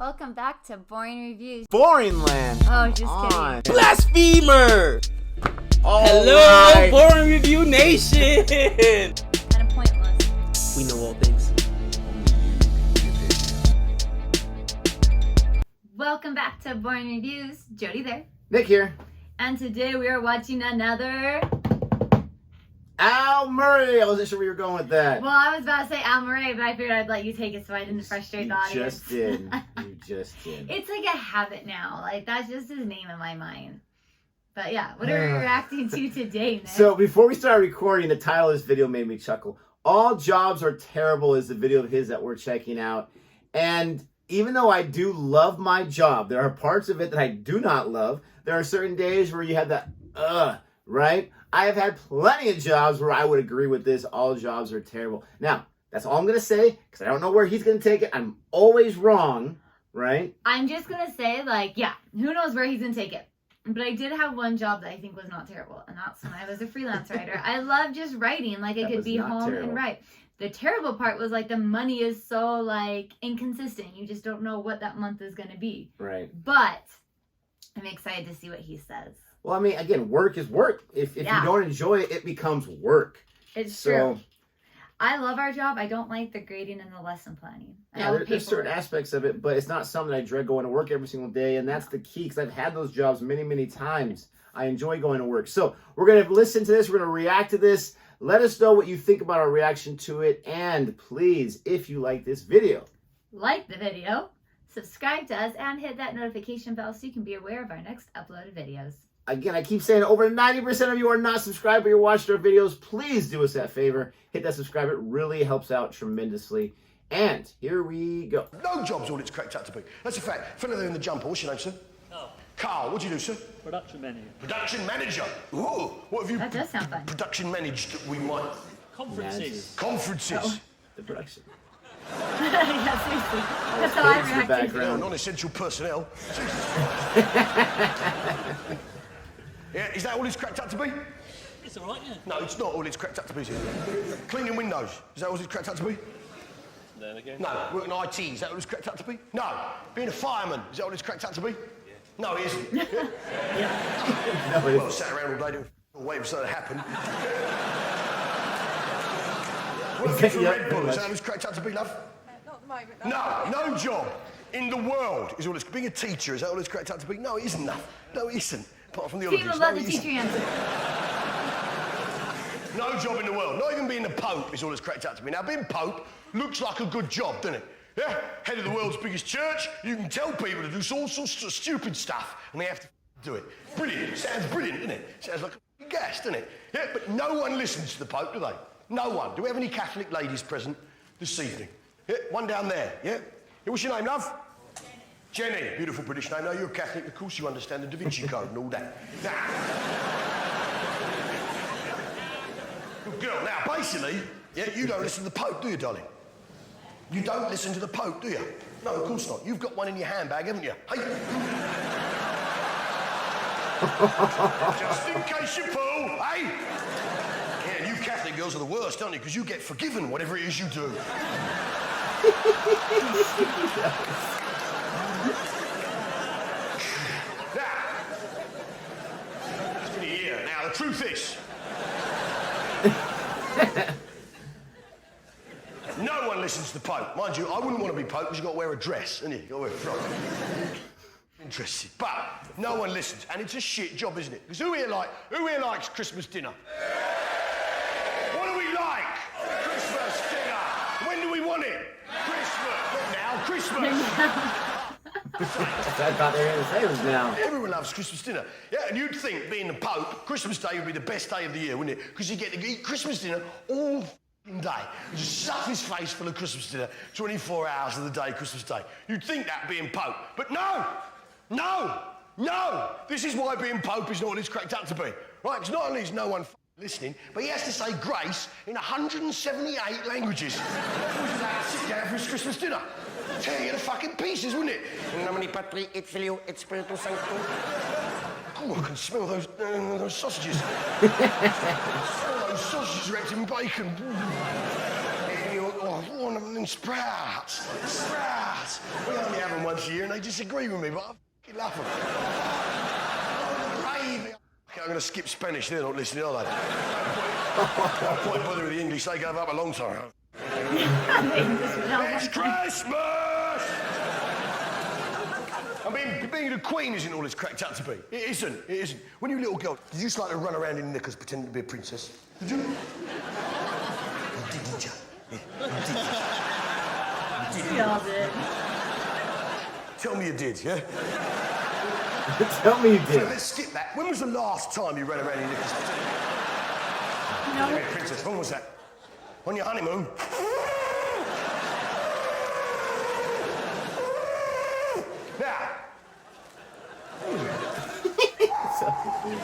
Welcome back to Boring Reviews. Boring land. Oh, just kidding. Blasphemer. Hello, right. Boring Review Nation. Kind of pointless. We know all things. Welcome back to Boring Reviews. Jody there. Nick here. And today we are watching another... Al Murray. I wasn't sure where you were going with that. Well, I was about to say Al Murray, but I figured I'd let you take it so I didn't frustrate the audience. Just did. You just did. It's like a habit now. Like, that's just his name in my mind. But yeah, what are we reacting to today, Nick? So before we started recording, the title of this video made me chuckle. All Jobs Are Terrible is the video of his that we're checking out. And even though I do love my job, there are parts of it that I do not love. There are certain days where you have that, right? I have had plenty of jobs where I would agree with this. All jobs are terrible. Now, that's all I'm going to say because I don't know where he's going to take it. I'm always wrong, right? I'm just going to say, like, yeah, who knows where he's going to take it. But I did have one job that I think was not terrible, and that's when I was a freelance writer. I love just writing. Like, I could be home and write. The terrible part was, like, the money is so, like, inconsistent. You just don't know what that month is going to be. Right. But I'm excited to see what he says. Well, I mean, again, work is work. If you don't enjoy it, it becomes work. It's true. I love our job. I don't like the grading and the lesson planning. There's certain aspects of it, but it's not something I dread going to work every single day, and that's the key because I've had those jobs many, many times. I enjoy going to work. So we're going to listen to this. We're going to react to this. Let us know what you think about our reaction to it, and please, if you like this video, like the video, subscribe to us, and hit that notification bell so you can be aware of our next uploaded videos. Again, I keep saying over 90% of you are not subscribed, but you're watching our videos. Please do us that favor. Hit that subscribe. It really helps out tremendously. And here we go. No job's all it's cracked up to be. That's a fact. Fellow there in the jumper, what's your name, sir? Carl. Carl, what do you do, sir? Production manager. Production manager. Ooh, what have you That does sound fun. production managed that we might... Conferences. Conferences. Oh. The production. Yeah, seriously. That's how I reacted. Background. Non-essential personnel. Yeah, is that all it's cracked up to be? It's all right, yeah. No, it's not all it's cracked up to be, is it? Cleaning windows. Is that all it's cracked up to be? Then again. No. Working IT. Is that all it's cracked up to be? No. Being a fireman. Is that all it's cracked up to be? Yeah. No, it isn't. Yeah. No, Well, I sat around all day waiting for something to happen. Working for Red Bull. Is that all it's cracked up to be, love? Not at the moment. No job in the world is all it's... Being a teacher, is that all it's cracked up to be? No, it isn't, love. No, it isn't. Apart from the People Olympics. love No, the it isn't. teacher answer. No job in the world. Not even being the Pope is all it's cracked up to be. Now, being Pope looks like a good job, doesn't it? Yeah? Head of the world's biggest church. You can tell people to do all sorts of stupid stuff, and they have to do it. Brilliant. Sounds brilliant, doesn't it? Sounds like a gas, doesn't it? Yeah, but no one listens to the Pope, do they? No one. Do we have any Catholic ladies present this evening? Yeah, one down there, yeah? What's your name, love? Jenny, beautiful British name. Now, you're a Catholic, of course you understand the Da Vinci Code and all that. Now, good girl. Now, basically, yeah, you don't listen to the Pope, do you, darling? You don't listen to the Pope, do you? No, of course not. You've got one in your handbag, haven't you? Hey. Just in case you pull, hey? Yeah, you Catholic girls are the worst, aren't you? Because you get forgiven whatever it is you do. Now, the truth is, no one listens to the Pope. Mind you, I wouldn't want to be Pope because you've got to wear a dress, innit? You've got to wear a frock. Interested. But no one listens, and it's a shit job, isn't it? Because who here likes Christmas dinner? What do we like? Christmas dinner. When do we want it? Christmas. Not now, Christmas. I thought they were going to say it was now. Everyone loves Christmas dinner. Yeah, and you'd think, being the Pope, Christmas Day would be the best day of the year, wouldn't it? Because you get to eat Christmas dinner all f***ing day. You just stuff his face full of Christmas dinner 24 hours of the day, Christmas Day. You'd think that being Pope. But no! This is why being Pope is not what it's cracked up to be. Right? Because not only is no one listening, but he has to say grace in 178 languages. Sit down for his Christmas dinner. Tear you to fucking pieces, wouldn't it? In nomine Patri et Filio et Spiritus Sancto. Oh, I can smell those sausages. Smell those sausages wrapped in bacon. Oh, I want them in sprouts. Sprouts. We only have them once a year and they disagree with me, but I fucking love them. Gravy. Okay, I'm going to skip Spanish. They're not listening, are they? No point bothering with the English. They gave up a long time. It's Christmas! I mean, being a queen isn't all it's cracked up to be. It isn't. It isn't. When you were a little girl, did you just like to run around in knickers pretending to be a princess? Did you? You did, didn't you? Yeah. You did. We all did. Tell me you did, yeah? Tell me you So did. let's skip that. When was the last time you ran around in knickers pretending to be a princess? When was that? On your honeymoon? Now,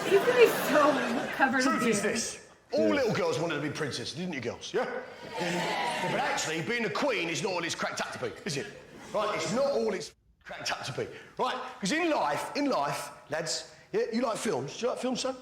He's gonna be so covered in truth is beard. this. All little girls wanted to be princesses, didn't you, girls? Yeah? Yeah, but actually, being a queen is not all it's cracked up to be, is it? Right? It's not all it's cracked up to be. Right? Because in life, lads, yeah, you like films. Do you like films, son?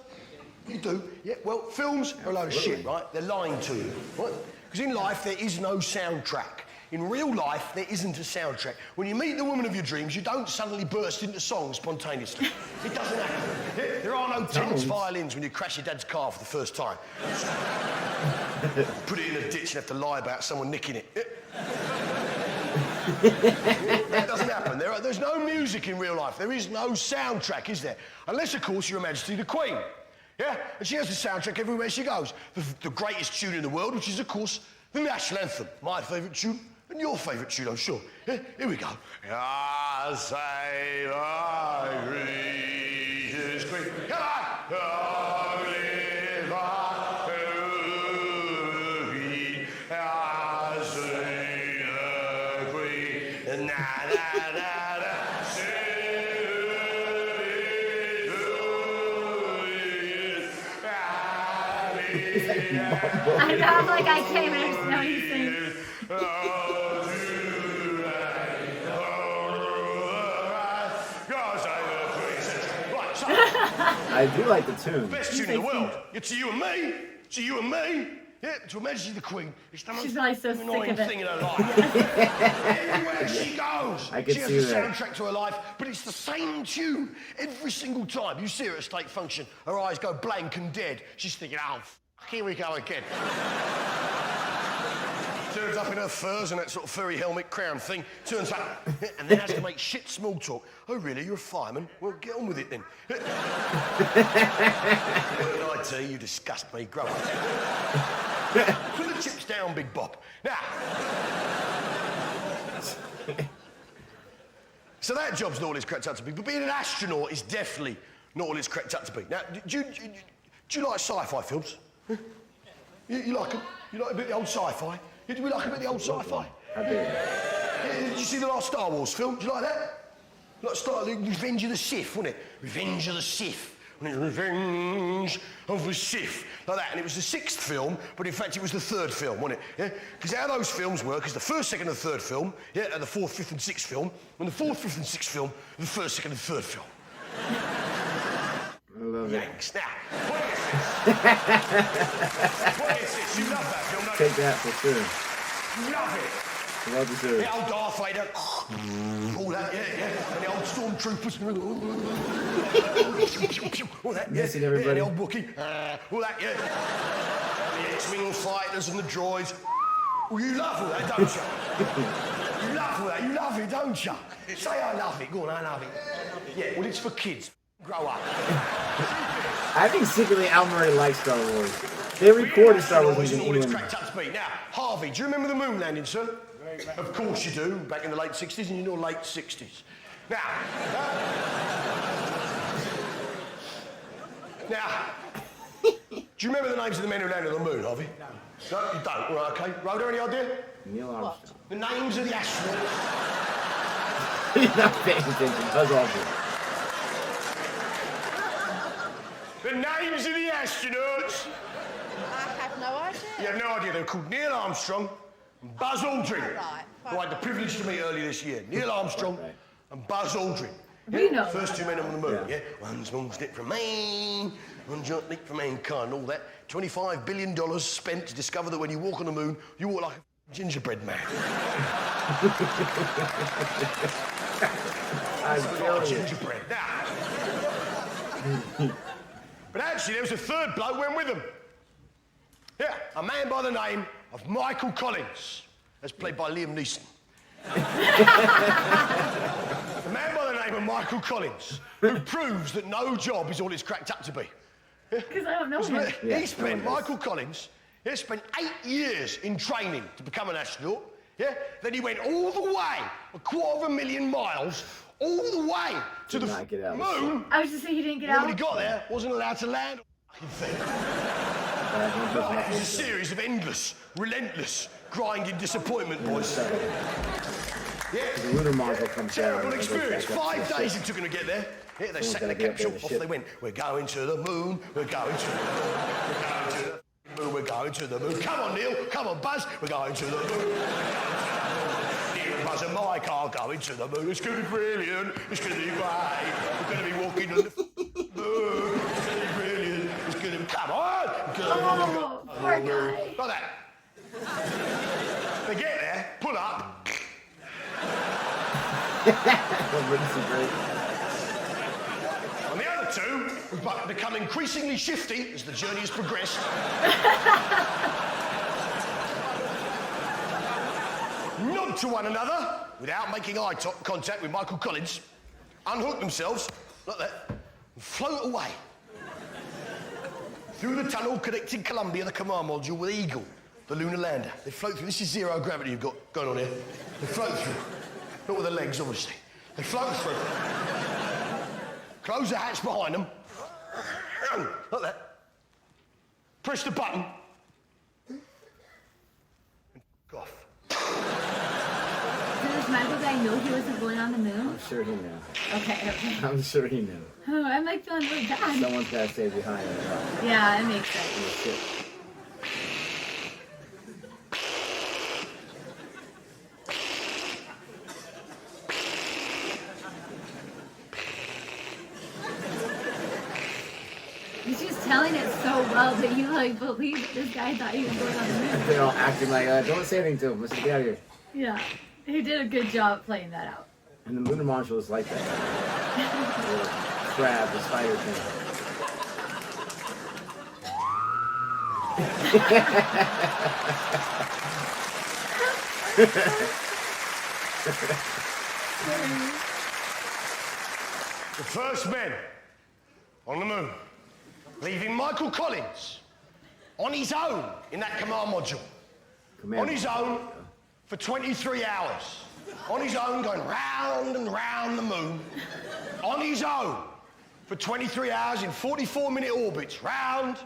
You do? Yeah, well, films are a load of shit, right? They're lying to you, right? Because in life, there is no soundtrack. In real life, there isn't a soundtrack. When you meet the woman of your dreams, you don't suddenly burst into song spontaneously. It doesn't happen. Yeah, there are no tense violins when you crash your dad's car for the first time. Put it in a ditch and have to lie about someone nicking it. That doesn't happen. There's no music in real life. There is no soundtrack, is there? Unless, of course, Your Majesty the Queen. Yeah? And she has a soundtrack everywhere she goes. The greatest tune in the world, which is, of course, the national anthem. My favourite tune. And your favourite tune, I'm sure. Yeah? Here we go. I say the greatest queen. Come on! Oliver, I say the queen. Na, na, na, na. I know, I'm like, I can't even understand what he's saying. I do like the tune. Best tune in the world. It's to you and me. To you and me. Yeah, to Her Majesty the Queen. It's the most She's probably so sick annoying of it. thing in her life. Everywhere she goes, I can she has see a that. soundtrack to her life, but it's the same tune every single time. You see her at a state function, her eyes go blank and dead. She's thinking, oh, here we go again. Turns up in her furs and that sort of furry helmet crown thing. Turns up and then has to make shit small talk. Oh, really? You're a fireman? Well, get on with it then. IT, you disgust me. Grow up. Put the chips down, Big Bob. Now. So that job's not all it's cracked up to be, but being an astronaut is definitely not all it's cracked up to be. Now, do you like sci-fi films? Huh? You like them? You like a bit of the old sci-fi? Did we like a bit of the old sci-fi? I did. Yeah, did you see the last Star Wars film? Did you like that? Like Revenge of the Sith, wasn't it? Revenge of the Sith. And it's Revenge of the Sith. Like that. And it was the 6th film, but in fact it was the 3rd film, wasn't it? Yeah? Because how those films work is the 1st, 2nd and 3rd film, yeah, and the 4th, 5th and 6th film, and the 4th, 5th and 6th film, the 1st, 2nd and 3rd film. I love it. Thanks. Now, what is this? What is this? You love that film, don't you? Take that for sure. Love it. Love the series. The old Darth Vader, all that, yeah. And the old stormtroopers, all that, yeah. Missing everybody. Yeah, the old Wookiee, all that, yeah. And the X-Wing fighters and the droids. Well, you love all that, don't you? You love all that, you love it, don't you? Say I love it, go on, I love it. Yeah, well, it's for kids. Grow up. I think secretly Al Murray likes Star Wars. They recorded Star Wars movies in all it's England. cracked up to be. Now, Harvey, do you remember the moon landing, sir? Of course you do, back in the late 60s and you know late 60s. Now, do you remember the names of the men who landed on the moon, Harvey? No, you don't. All right, okay. Rhoda, any idea? Neil Armstrong. The names of the astronauts. He's not paying attention. Buzz Aldrin. The names of the astronauts. I have no idea. You have no idea. They were called Neil Armstrong and Buzz Aldrin. Right. Who I had the privilege to meet earlier this year. Neil Armstrong and Buzz Aldrin. We know. First 2 men on the moon, Yeah. yeah? One small step for man, one giant leap for mankind, all that. $25 billion spent to discover that when you walk on the moon, you walk like a gingerbread man. I'm telling you. Gingerbread. Now. But actually, there was a third bloke went with him. Yeah, a man by the name of Michael Collins, as played by Liam Neeson. A man by the name of Michael Collins, who proves that no job is all it's cracked up to be. Because I don't know him. Yeah, He spent, no one does. Michael Collins, he spent 8 years in training to become an astronaut. Yeah? Then he went all the way, 250,000 miles, all the way to Did the not get out of the moon. I was just saying he didn't get And out. when he got there, wasn't allowed to land on the fucking thing. It was a series of endless, relentless, grinding disappointment, boys. The lunar module comes down. Terrible and goes experience. back up to 5 the days ship. it took him to get there. Yeah, they Someone's sat in the gotta get up there capsule, to the off ship. they went. We're going to the moon, we're going to the moon, we're going to the moon, we're going to the moon. Come on, Neil, come on, Buzz, we're going to the moon. Neil and Buzz and Mike are going to the moon. It's going to be brilliant, it's going to be great. We're going to be walking on the moon. It's going to be brilliant, it's going to be, come on. Oh, poor guy. Like that. They get there, pull up. Emergency brake. And the other two have become increasingly shifty as the journey has progressed. Nod to one another without making eye contact with Michael Collins, unhook themselves, like that, and float away. Through the tunnel connecting Columbia, the command module, with Eagle, the lunar lander. They float through. This is zero gravity you've got going on here. They float through. Not with the legs, obviously. They float through. Close the hatch behind them. Like that. Press the button. And off. Does Michael guy know he wasn't going on the moon? I'm sure he knew. Okay. I'm sure he knew. Oh, I'm like feeling really bad. Someone's got to stay behind. Yeah, it makes sense. Shit. He's just telling it so well that you like believe that this guy thought he was going on the moon. They're all acting like, don't say anything to him. Let's get out of here. Yeah, he did a good job playing that out. And the lunar module is like that. The little crab, the spider thing. The first men on the moon, leaving Michael Collins on his own in that command module. On his own for 23 hours. On his own, going round and round the moon. On his own for 23 hours in 44-minute orbits, round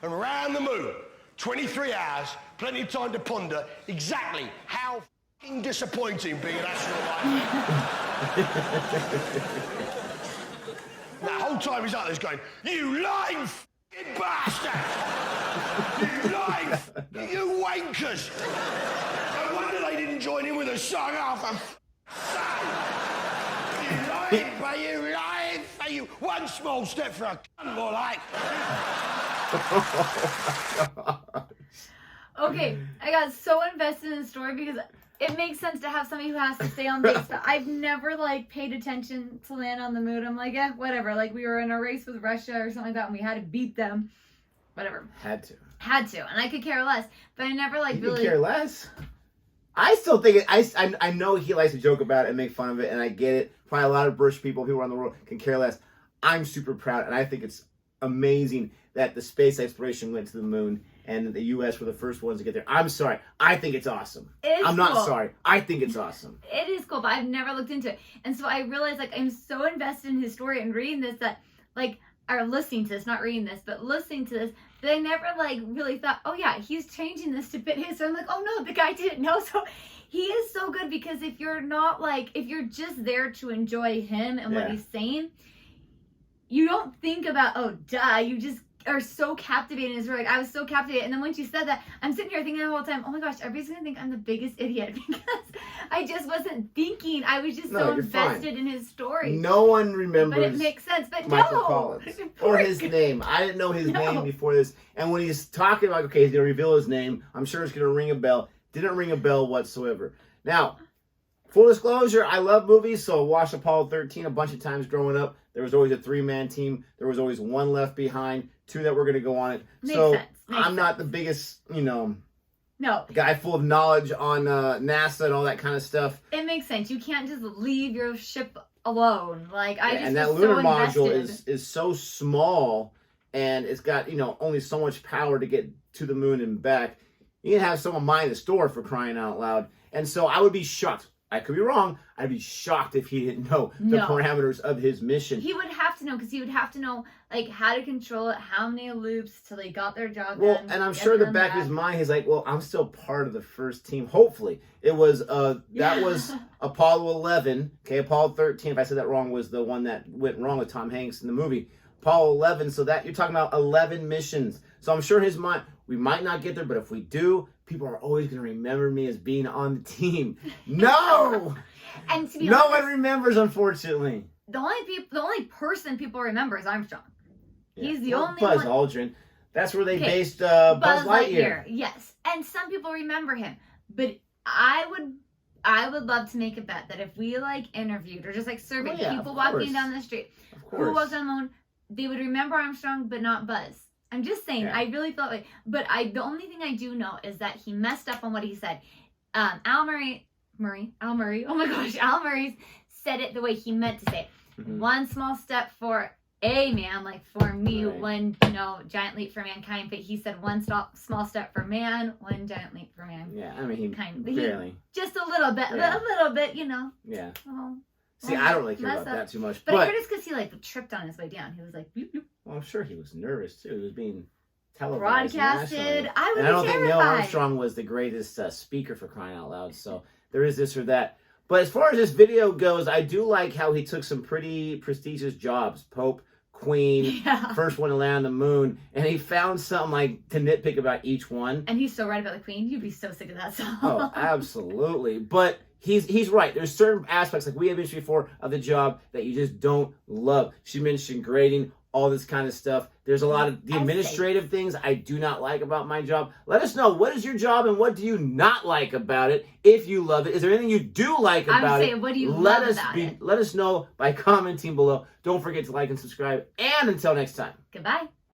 and round the moon. 23 hours, plenty of time to ponder exactly how f***ing disappointing being an astronaut like that whole time he's out there going, you lying f***ing bastard! You lying you wankers! No wonder they didn't join in with a song after you lying, but you lying for you. One small step for a cunt, more like. Okay, I got so invested in the story because it makes sense to have somebody who has to stay on base. But I've never like paid attention to land on the moon. I'm like, whatever. Like we were in a race with Russia or something like that, and we had to beat them. Whatever. Had to, and I could care less. But I never like you really. could care less. I still think it. I know he likes to joke about it and make fun of it, and I get it. Probably a lot of British people around the world can care less. I'm super proud, and I think it's amazing that the space exploration went to the moon and the U.S. were the first ones to get there. I'm sorry. I think it's awesome. I'm not cool. sorry. I think it's awesome. It is cool, but I've never looked into it. And so I realized, like, I'm so invested in his story and reading this that, like, or listening to this, not reading this, but listening to this, that I never, like, really thought, oh, yeah, he's changing this to fit his. So I'm like, oh, no, the guy didn't know. So he is so good because if you're not, like, if you're just there to enjoy him and what he's saying, you don't think about, oh, duh, you just are so captivated in his work. I was so captivated. And then once you said that, I'm sitting here thinking the whole time, oh my gosh, everybody's going to think I'm the biggest idiot because I just wasn't thinking. I was just so invested in his story. No one remembers. But it makes sense. But Michael no. Collins. Or his name. I didn't know his name before this. And when he's talking about, okay, he's going to reveal his name, I'm sure it's going to ring a bell. Didn't ring a bell whatsoever. Now, full disclosure, I love movies, so I watched Apollo 13 a bunch of times growing up. There was always a 3-man team. There was always one left behind, 2 that were going to go on it. Makes so sense. I'm not the biggest, No, guy full of knowledge on NASA and all that kind of stuff. it makes sense. You can't just leave your ship alone. Like, I just And that was lunar so module invested. is so small, and it's got, only so much power to get to the moon and back. You can have someone mine the store, for crying out loud. And so I would be shocked. I could be wrong. I'd be shocked if he didn't know the parameters of his mission. He would have to know, because he would have to know, like, how to control it, how many loops till they got their job Well, done. and I'm get sure the them back of his mind, he's like, well, I'm still part of the first team. Hopefully. It was, that was Apollo 11. Okay, Apollo 13, if I said that wrong, was the one that went wrong with Tom Hanks in the movie. Apollo 11, so that you're talking about 11 missions. So I'm sure in his mind, we might not get there, but if we do, people are always going to remember me as being on the team. No! And to be No honest, one remembers, unfortunately. the only person people remember is Armstrong. Yeah. He's the Well, only Buzz one. Aldrin. That's where they Okay, based Buzz Lightyear. Yes, and some people remember him, but I would love to make a bet that if we interviewed or just surveyed people walking down the street Of who course. walked on the moon, they would remember Armstrong but not Buzz. I'm just saying. Yeah. I really felt but the only thing I do know is that he messed up on what he said. Al Murray. Oh my gosh, Al Murray said it the way he meant to say it. Mhm. One small step for a man, like for me, Right. one giant leap for mankind. But he said one small step for man, one giant leap for man. Yeah, I mean, he Kind of. barely. Just a little bit, Yeah. a little bit, Yeah. Oh, See, I don't really care mess about up. that too much. But I But heard it's because he tripped on his way down. He was like, bloop, bloop. well, I'm sure he was nervous too. He was being televised Broadcasted. nationally. I would And I don't be think Neil terrified. Armstrong was the greatest speaker, for crying out loud. So there is this or that. But as far as this video goes, I do like how he took some pretty prestigious jobs. Pope, Queen, Yeah. first one to land on the moon. And he found something to nitpick about each one. And he's so right about the Queen. You'd be so sick of that song. Oh, absolutely. But he's right. There's certain aspects, like we have mentioned before, of the job that you just don't love. She mentioned grading, all this kind of stuff. There's a lot of the administrative things I do not like about my job. Let us know, what is your job and what do you not like about it? If you love it, is there anything you do like about it? What do you let love us about it? Let us know by commenting below. Don't forget to like and subscribe. And until next time. Goodbye.